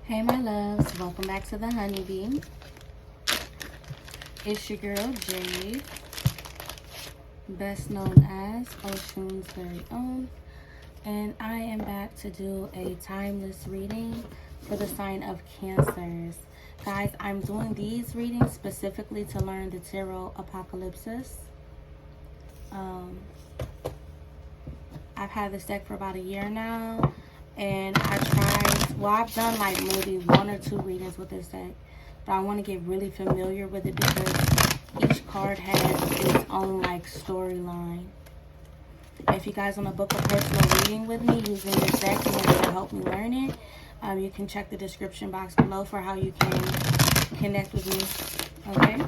Hey my loves, welcome back to the Honeybee. It's your girl Jade, best known as Ocean's very own, and I am back to do a timeless reading for the sign of Cancers. Guys, I'm doing these readings specifically to learn the tarot apocalypses. I've had this deck for about a year now, and I've done like maybe 1 or 2 readings with this deck, but I want to get really familiar with it because each card has its own like storyline. If you guys want to book a personal reading with me using this deck in order to help me learn it, you can check the description box below for how you can connect with me. Okay,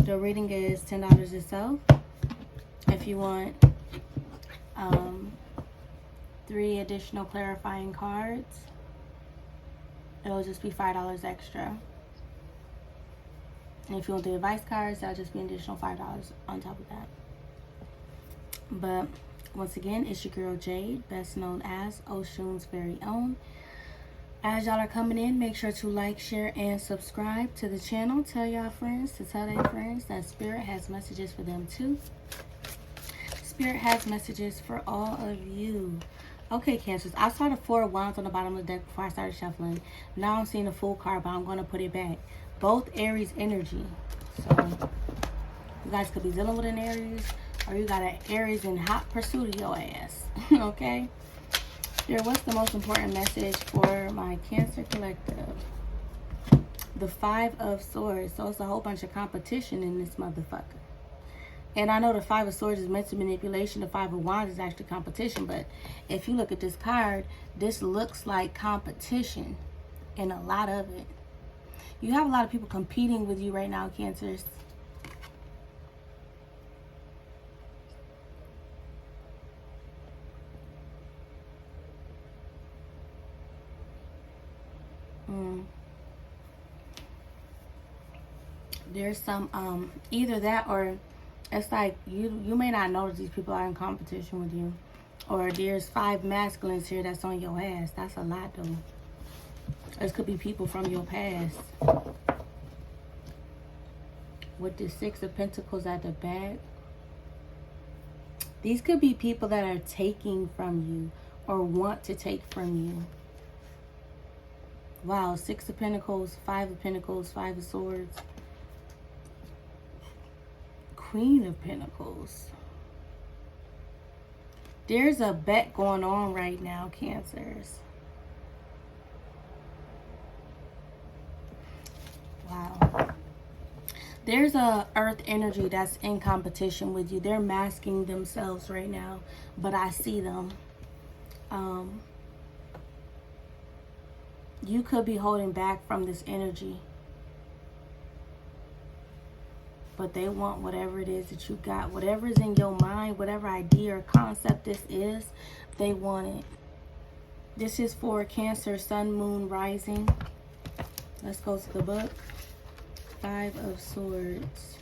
the reading is $10 itself. If you want 3 additional clarifying cards, it'll just be $5 extra. And if you want the advice cards, that'll just be an additional $5 on top of that. But once again, it's your girl Jade, best known as Ocean's very own. As y'all are coming in, make sure to like, share, and subscribe to the channel. Tell y'all friends to tell their friends that Spirit has messages for them too. Spirit has messages for all of you. Okay, Cancers, I saw the 4 of Wands on the bottom of the deck before I started shuffling. Now I'm seeing the Fool card, but I'm going to put it back. Both Aries energy. So you guys could be dealing with an Aries, or you got an Aries in hot pursuit of your ass. Okay? Here, what's the most important message for my Cancer collective? The 5 of Swords. So it's a whole bunch of competition in this motherfucker. And I know the 5 of Swords is meant to manipulation. The 5 of Wands is actually competition. But if you look at this card, this looks like competition in a lot of it. You have a lot of people competing with you right now, Cancers. There's some, either that or it's like you may not know that these people are in competition with you. Or there's 5 masculines here that's on your ass. That's a lot though. This could be people from your past. With the 6 of Pentacles at the back. These could be people that are taking from you or want to take from you. Wow, 6 of Pentacles, 5 of Pentacles, 5 of Swords. Queen of Pentacles. There's a bet going on right now, Cancers. Wow. There's a earth energy that's in competition with you. They're masking themselves right now, but I see them. You could be holding back from this energy, but they want whatever it is that you got. Whatever is in your mind, whatever idea or concept this is, they want it. This is for Cancer, Sun, Moon, Rising. Let's go to the book. 5 of Swords.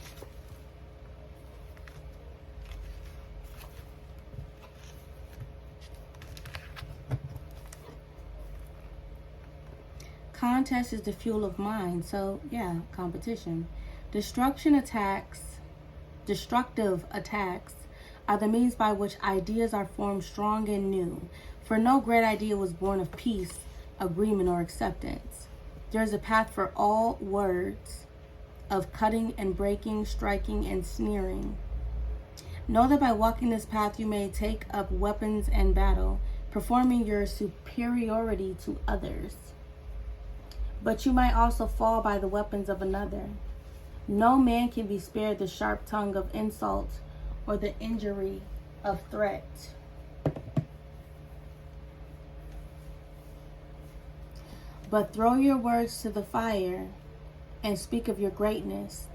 Contest is the fuel of mind. So, yeah, competition. Destructive attacks are the means by which ideas are formed strong and new. For no great idea was born of peace, agreement, or acceptance. There is a path for all words of cutting and breaking, striking and sneering. Know that by walking this path you may take up weapons and battle, performing your superiority to others. But you might also fall by the weapons of another. No man can be spared the sharp tongue of insult or the injury of threat. But throw your words to the fire and speak of your greatness.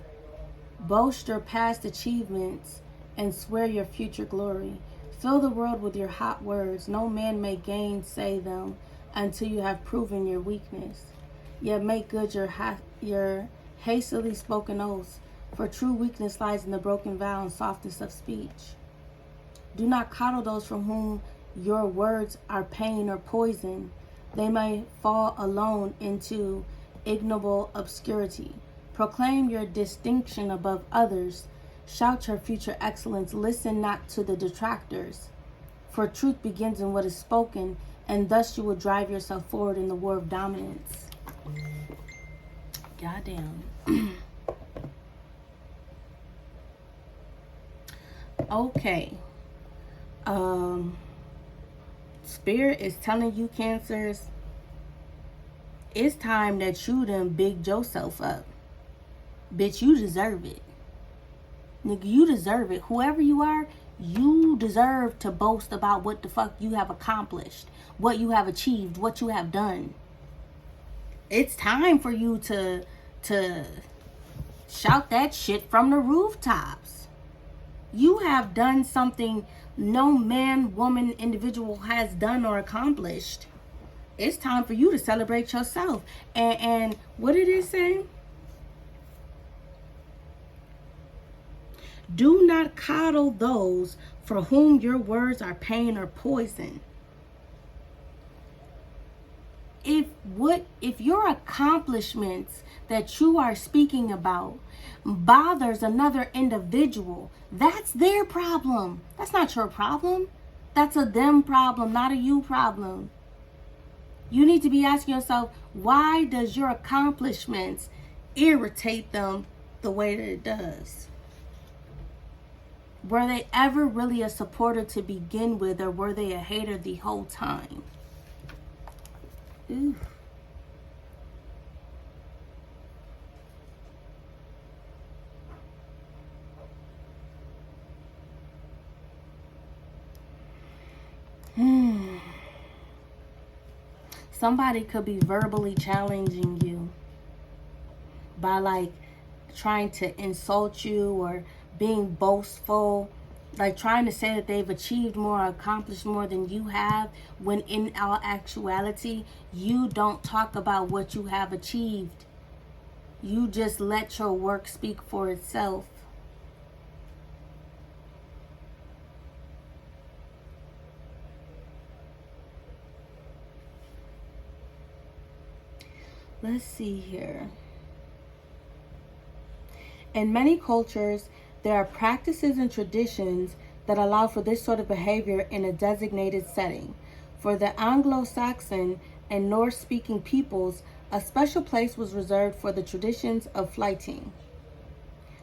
Boast your past achievements and swear your future glory. Fill the world with your hot words. No man may gainsay them until you have proven your weakness. Yet make good your hastily spoken oaths, for true weakness lies in the broken vow and softness of speech. Do not coddle those from whom your words are pain or poison, they may fall alone into ignoble obscurity. Proclaim your distinction above others. Shout your future excellence. Listen not to the detractors. For truth begins in what is spoken, and thus you will drive yourself forward in the war of dominance. Goddamn. Okay. Spirit is telling you, Cancers, it's time that you done bigged yourself up. Bitch, you deserve it. Nigga, you deserve it. Whoever you are, you deserve to boast about what the fuck you have accomplished, what you have achieved, what you have done. It's time for you to shout that shit from the rooftops. You have done something no man, woman, individual has done or accomplished. It's time for you to celebrate yourself. And what did it say? Do not coddle those for whom your words are pain or poison. If your accomplishments that you are speaking about bothers another individual, that's their problem. That's not your problem. That's a them problem, not a you problem. You need to be asking yourself, why does your accomplishments irritate them the way that it does? Were they ever really a supporter to begin with, or were they a hater the whole time? Ooh. Somebody could be verbally challenging you by like trying to insult you or being boastful, like trying to say that they've achieved more or accomplished more than you have, when in all actuality, you don't talk about what you have achieved. You just let your work speak for itself. Let's see here. In many cultures, there are practices and traditions that allow for this sort of behavior in a designated setting. For the Anglo-Saxon and Norse-speaking peoples, a special place was reserved for the traditions of flyting,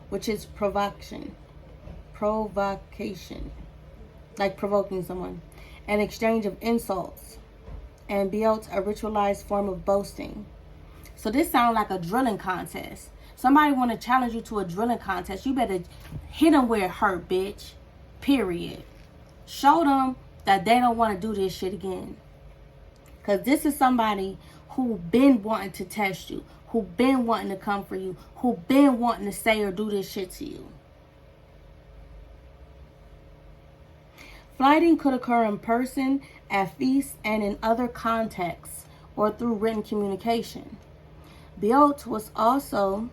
which is provocation, like provoking someone, an exchange of insults, and built a ritualized form of boasting. So this sounds like a drilling contest. Somebody want to challenge you to a drilling contest, you better hit them where it hurt, bitch. Period. Show them that they don't want to do this shit again. Because this is somebody who been wanting to test you, who been wanting to come for you, who been wanting to say or do this shit to you. Flighting could occur in person, at feasts, and in other contexts, or through written communication. Beot was also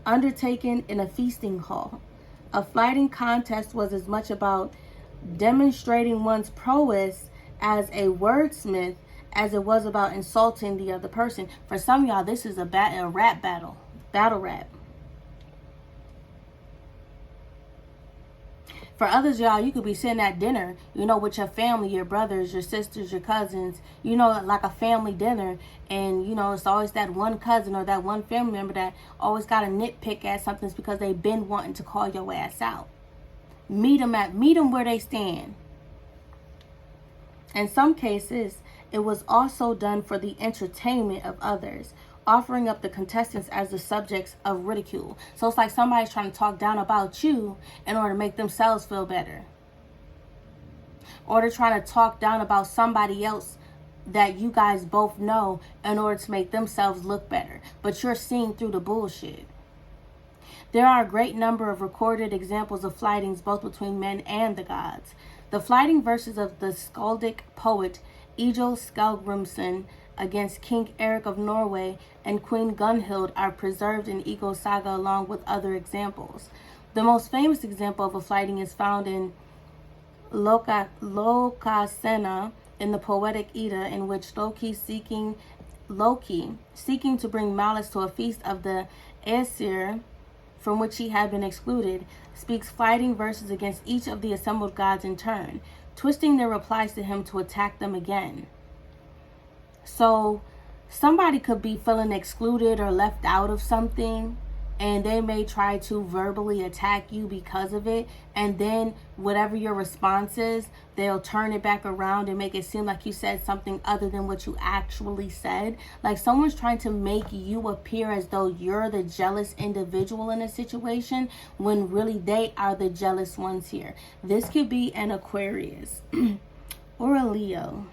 undertaken in a feasting hall. A flighting contest was as much about demonstrating one's prowess as a wordsmith as it was about insulting the other person. For some of y'all, this is a rap battle rap. For others, y'all, you could be sitting at dinner, you know, with your family, your brothers, your sisters, your cousins, you know, like a family dinner. And, you know, it's always that one cousin or that one family member that always got a nitpick at something because they've been wanting to call your ass out. Meet them where they stand. In some cases, it was also done for the entertainment of others, offering up the contestants as the subjects of ridicule. So it's like somebody's trying to talk down about you in order to make themselves feel better. Or they're trying to talk down about somebody else that you guys both know in order to make themselves look better. But you're seeing through the bullshit. There are a great number of recorded examples of flightings both between men and the gods. The flighting verses of the skaldic poet Egil Skallagrimsson against King Eric of Norway and Queen Gunhild are preserved in Egil's saga along with other examples. The most famous example of a flighting is found in Lokasena in the poetic Edda, in which Loki seeking to bring malice to a feast of the Aesir, from which he had been excluded, speaks fighting verses against each of the assembled gods in turn, twisting their replies to him to attack them again. So somebody could be feeling excluded or left out of something, and they may try to verbally attack you because of it, and then whatever your response is, they'll turn it back around and make it seem like you said something other than what you actually said. Like someone's trying to make you appear as though you're the jealous individual in a situation, when really they are the jealous ones here. This could be an Aquarius or a Leo.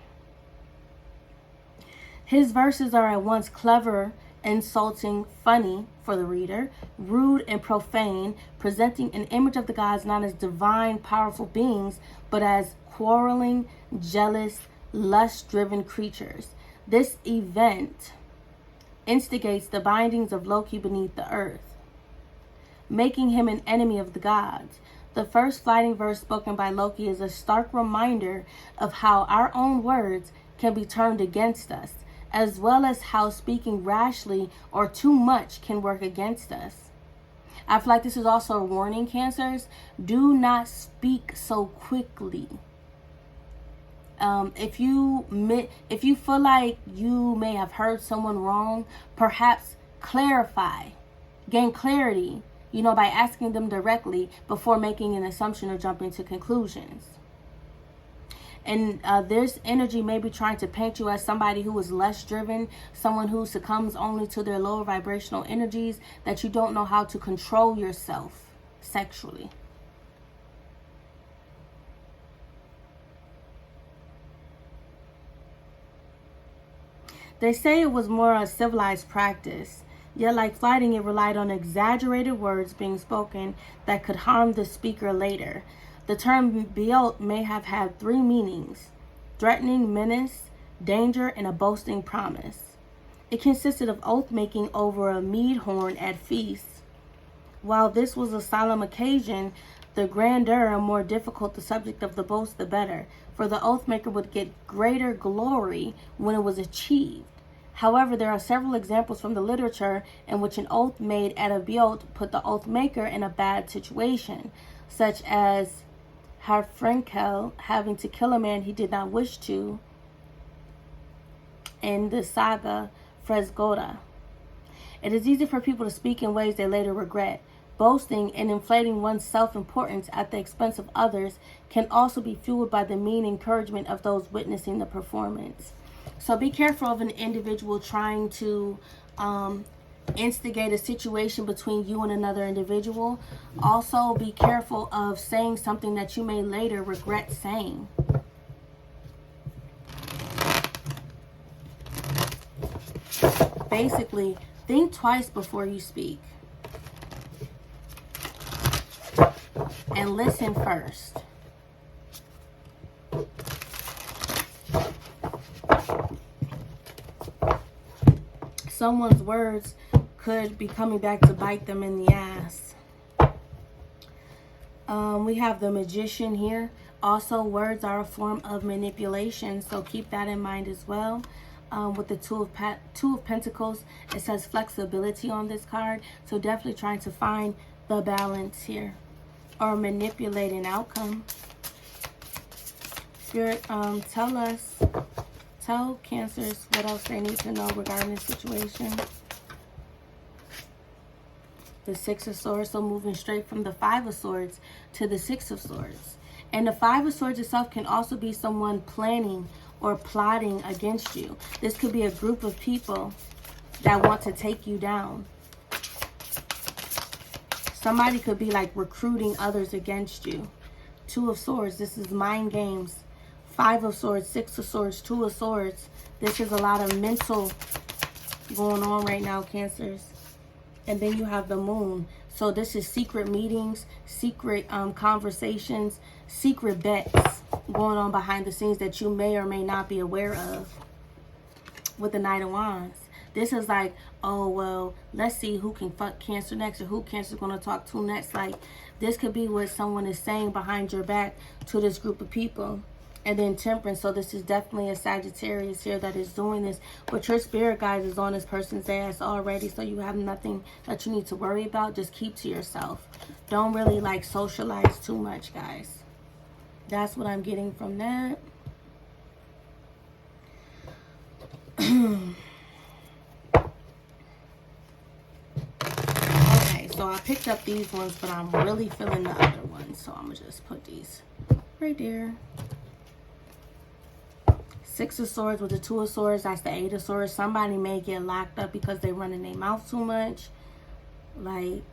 His verses are at once clever, insulting, funny for the reader, rude and profane, presenting an image of the gods not as divine, powerful beings, but as quarreling, jealous, lust-driven creatures. This event instigates the bindings of Loki beneath the earth, making him an enemy of the gods. The first fighting verse spoken by Loki is a stark reminder of how our own words can be turned against us, as well as how speaking rashly or too much can work against us. I feel like this is also a warning, Cancers. Do not speak so quickly. If you feel like you may have heard someone wrong, perhaps gain clarity, by asking them directly before making an assumption or jumping to conclusions. And this energy may be trying to paint you as somebody who is less driven, someone who succumbs only to their lower vibrational energies, that you don't know how to control yourself sexually. They say it was more a civilized practice, yet like fighting, it relied on exaggerated words being spoken that could harm the speaker later. The term Beot may have had three meanings: threatening, menace, danger, and a boasting promise. It consisted of oath-making over a mead horn at feasts. While this was a solemn occasion, the grander and more difficult the subject of the boast, the better, for the oath-maker would get greater glory when it was achieved. However, there are several examples from the literature in which an oath made at a Beot put the oath-maker in a bad situation, such as Harfrenkel having to kill a man he did not wish to in the saga Fresgoda. It is easy for people to speak in ways they later regret. Boasting and inflating one's self-importance at the expense of others can also be fueled by the mean encouragement of those witnessing the performance. So be careful of an individual trying to instigate a situation between you and another individual. Also be careful of saying something that you may later regret saying. Basically, think twice before you speak and listen first. Someone's words could be coming back to bite them in the ass. We have the Magician here. Also, words are a form of manipulation, so keep that in mind as well. With the Two of Pentacles, it says flexibility on this card, so definitely trying to find the balance here or manipulate an outcome. Spirit, tell Cancers what else they need to know regarding this situation. The Six of Swords, so moving straight from the Five of Swords to the Six of Swords. And the Five of Swords itself can also be someone planning or plotting against you. This could be a group of people that want to take you down. Somebody could be like recruiting others against you. Two of Swords, this is mind games. Five of Swords, Six of Swords, Two of Swords. This is a lot of mental going on right now, Cancers. And then you have the Moon. So this is secret meetings, secret conversations, secret bets going on behind the scenes that you may or may not be aware of. With the Knight of Wands, this is like, oh, well, let's see who can fuck Cancer next, or who Cancer's going to talk to next. Like, this could be what someone is saying behind your back to this group of people. And then Temperance. So this is definitely a Sagittarius here that is doing this. But your spirit guide is on this person's ass already. So you have nothing that you need to worry about. Just keep to yourself. Don't really like socialize too much, guys. That's what I'm getting from that. Okay, so I picked up these ones, but I'm really feeling the other ones. So I'm going to just put these right there. Six of Swords with the Two of Swords. That's the Eight of Swords. Somebody may get locked up because they running their mouth too much. Like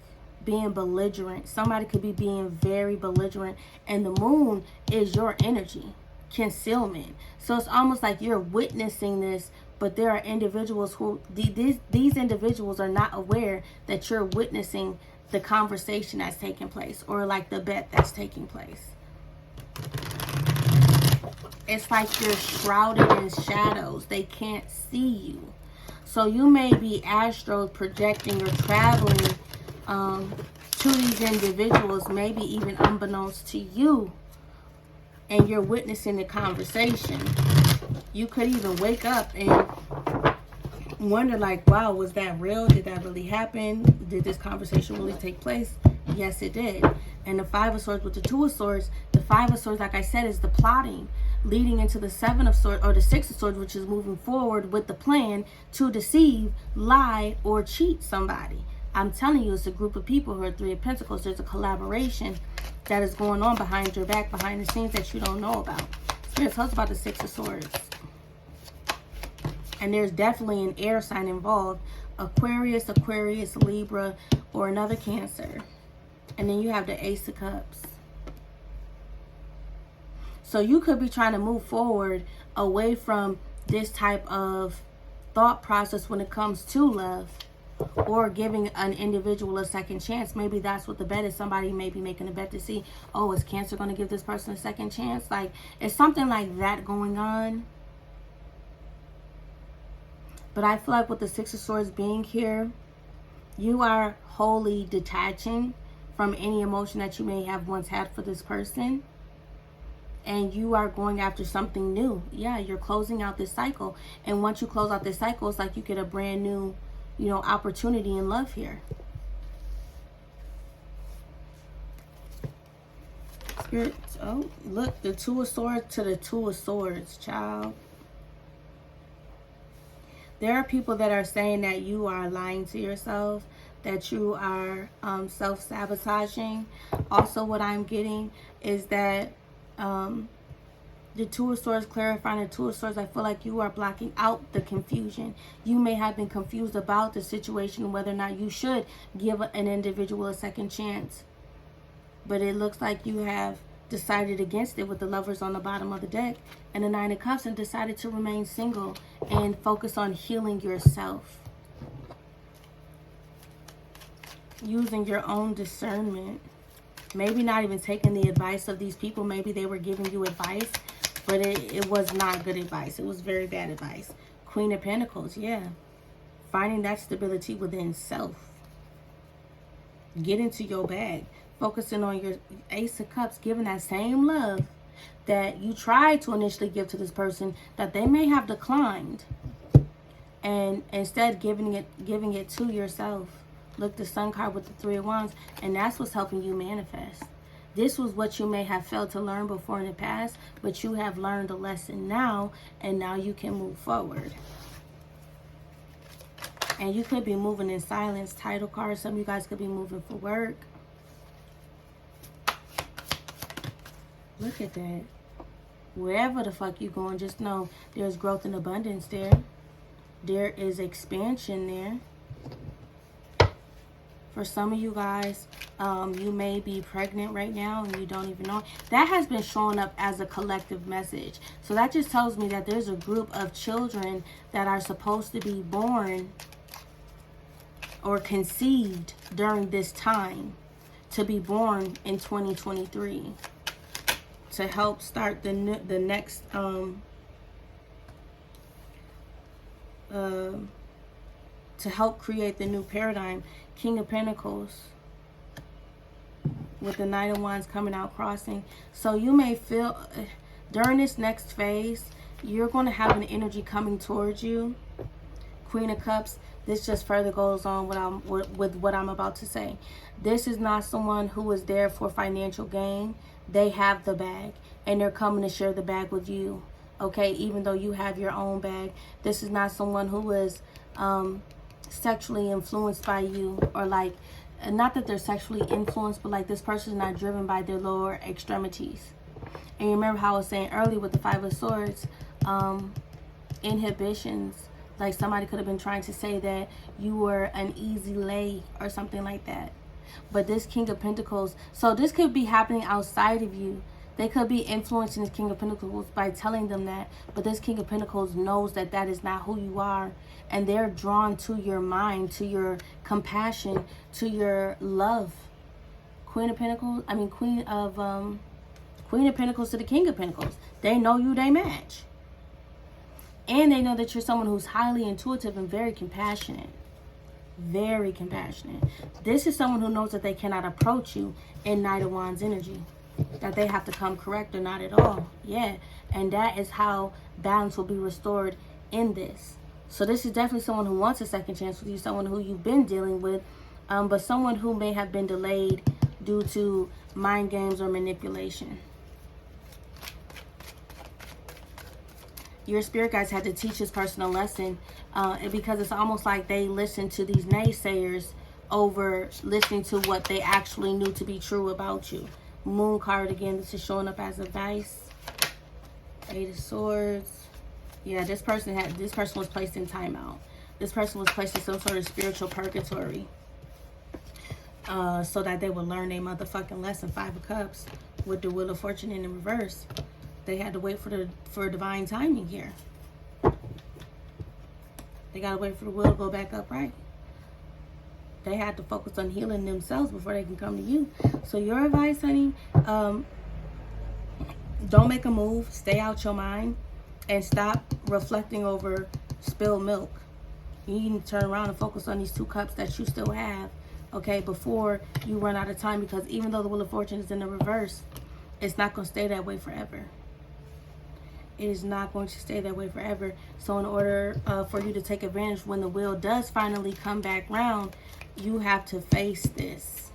being belligerent. Somebody could be being very belligerent. And the moon is your energy. Concealment. So it's almost like you're witnessing this, but there are individuals who, these individuals are not aware that you're witnessing the conversation that's taking place, or like the bet that's taking place. It's like you're shrouded in shadows. They can't see you. So you may be astral projecting or traveling to these individuals, maybe even unbeknownst to you, and you're witnessing the conversation. You could even wake up and wonder like, wow, was that real? Did that really happen? Did this conversation really take place? Yes, it did. And the Five of Swords with the Two of Swords, the Five of Swords, like I said, is the plotting leading into the Seven of Swords, or the Six of Swords, which is moving forward with the plan to deceive, lie, or cheat somebody. I'm telling you, it's a group of people who are Three of Pentacles. There's a collaboration that is going on behind your back, behind the scenes that you don't know about. Spirit tells about the Six of Swords. And there's definitely an air sign involved. Aquarius, Libra, or another Cancer. And then you have the Ace of Cups. So you could be trying to move forward away from this type of thought process when it comes to love, or giving an individual a second chance. Maybe that's what the bet is. Somebody may be making a bet to see, oh, is Cancer going to give this person a second chance? Like, it's something like that going on. But I feel like with the Six of Swords being here, you are wholly detaching from any emotion that you may have once had for this person. And you are going after something new. Yeah, you're closing out this cycle. And once you close out this cycle, it's like you get a brand new, you know, opportunity in love here. Spirit, oh, look, the Two of Swords to the Two of Swords, child. There are people that are saying that you are lying to yourself, that you are self-sabotaging. Also, what I'm getting is that the Two of Swords, clarifying the Two of Swords, I feel like you are blocking out the confusion. You may have been confused about the situation, whether or not you should give an individual a second chance. But it looks like you have decided against it with the Lovers on the bottom of the deck and the Nine of Cups, and decided to remain single and focus on healing yourself. Using your own discernment. Maybe not even taking the advice of these people. Maybe they were giving you advice, but it was not good advice. It was very bad advice. Queen of Pentacles, yeah. Finding that stability within self. Get into your bag. Focusing on your Ace of Cups, giving that same love that you tried to initially give to this person that they may have declined. And instead giving it to yourself. Look, the Sun card with the Three of Wands, and that's what's helping you manifest. This was what you may have failed to learn before in the past, but you have learned a lesson now, and now you can move forward. And you could be moving in silence. Title card, some of you guys could be moving for work. Look at that. Wherever the fuck you going, just know there's growth and abundance there. There is expansion there. For some of you guys, you may be pregnant right now and you don't even know. That has been showing up as a collective message. So that just tells me that there's a group of children that are supposed to be born or conceived during this time, to be born in 2023, to help start the next to help create the new paradigm. King of Pentacles with the Knight of Wands coming out crossing. So you may feel during this next phase, you're going to have an energy coming towards you. Queen of Cups, this just further goes on with what I'm about to say. This is not someone who is there for financial gain. They have the bag, and they're coming to share the bag with you. Okay, even though you have your own bag, this is not someone who is sexually influenced by you, or like, not that they're sexually influenced, but like this person is not driven by their lower extremities. And you remember how I was saying earlier with the Five of Swords, inhibitions. Like somebody could have been trying to say that you were an easy lay or something like that. But this King of Pentacles, so this could be happening outside of you. They could be influencing this King of Pentacles by telling them that. But this King of Pentacles knows that that is not who you are. And they're drawn to your mind, to your compassion, to your love. Queen of Pentacles to the King of Pentacles. They know you, they match. And they know that you're someone who's highly intuitive and very compassionate. Very compassionate. This is someone who knows that they cannot approach you in Knight of Wands energy. That they have to come correct or not at all. Yeah. And that is how balance will be restored in this. So this is definitely someone who wants a second chance with you. Someone who you've been dealing with. But someone who may have been delayed due to mind games or manipulation. Your spirit guides had to teach this person a lesson, because it's almost like they listened to these naysayers over listening to what they actually knew to be true about you. Moon card again, this is showing up as advice. Eight of Swords. Yeah, this person was placed in timeout. This person was placed in some sort of spiritual purgatory, so that they would learn their motherfucking lesson. Five of Cups with the Wheel of Fortune in the reverse. They had to wait for divine timing here. They got to wait for the wheel to go back upright. They had to focus on healing themselves before they can come to you. So your advice, honey, don't make a move. Stay out your mind and stop reflecting over spilled milk. You need to turn around and focus on these two cups that you still have, okay, before you run out of time. Because even though the Wheel of Fortune is in the reverse, it's not going to stay that way forever. It is not going to stay that way forever. So in order for you to take advantage when the wheel does finally come back round, you have to face this.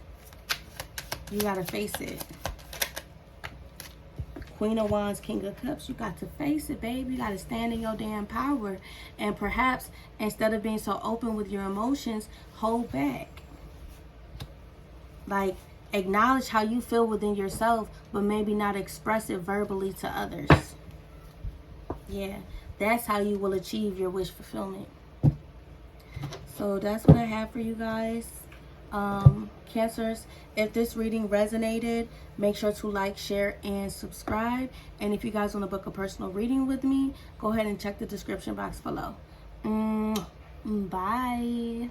You got to face it. Queen of Wands, King of Cups. You got to face it, baby. You got to stand in your damn power. And perhaps instead of being so open with your emotions, hold back. Like, acknowledge how you feel within yourself, but maybe not express it verbally to others. Yeah, that's how you will achieve your wish fulfillment. So that's what I have for you guys. Cancers, if this reading resonated, make sure to like, share, and subscribe. And if you guys want to book a personal reading with me, go ahead and check the description box below. Bye.